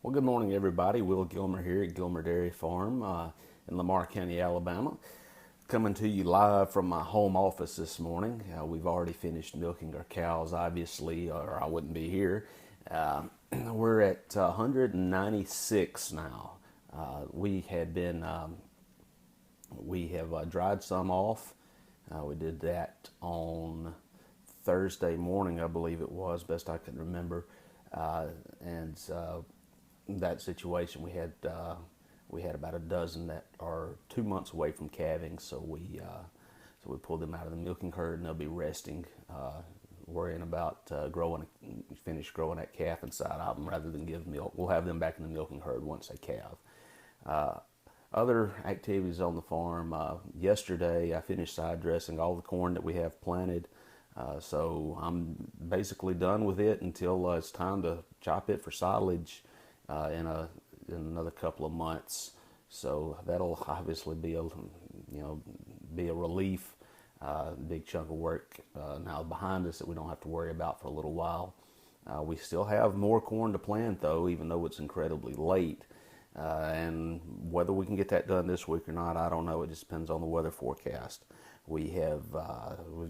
Well, good morning, everybody. Will Gilmer here at Gilmer Dairy Farm in Lamar County, Alabama. Coming to you live from my home office this morning. We've already finished milking our cows, obviously, or I wouldn't be here. We're at 196 now. We have dried some off. We did that on Thursday morning, I believe it was, best I can remember. And that situation, we had about a dozen that are 2 months away from calving, so we pulled them out of the milking herd, and they'll be resting, worrying about finish growing that calf inside of them rather than give milk. We'll have them back in the milking herd once they calve. Other activities on the farm. Yesterday, I finished side dressing all the corn that we have planted. So I'm basically done with it until it's time to chop it for silage in another couple of months. So that'll obviously be a relief. Big chunk of work now behind us that we don't have to worry about for a little while. We still have more corn to plant though, even though it's incredibly late. And whether we can get that done this week or not, I don't know. It just depends on the weather forecast. We've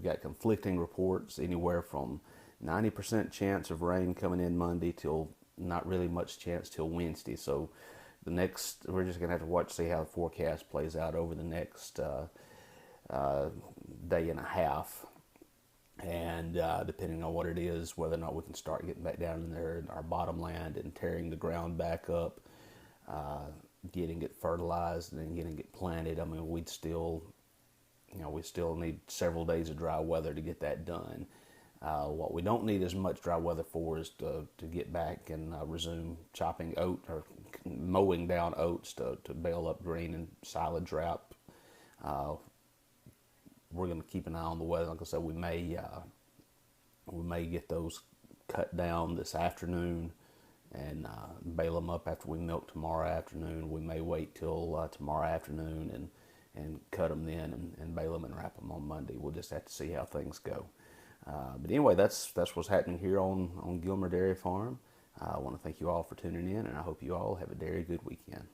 got conflicting reports, anywhere from 90% chance of rain coming in Monday till not really much chance till Wednesday. So we're just gonna have to watch, see how the forecast plays out over the next day and a half. And depending on what it is, whether or not we can start getting back down in there in our bottomland and tearing the ground back up, getting it fertilized and then getting it planted. I mean, we still need several days of dry weather to get that done. What we don't need as much dry weather for is to get back and resume chopping oat or mowing down oats to bale up grain and silage wrap. We're going to keep an eye on the weather. Like I said, we may get those cut down this afternoon and bale them up after we milk tomorrow afternoon. We may wait till tomorrow afternoon and cut them then and bale them and wrap them on Monday. We'll just have to see how things go. But anyway, that's what's happening here on Gilmer Dairy Farm. I want to thank you all for tuning in, and I hope you all have a very good weekend.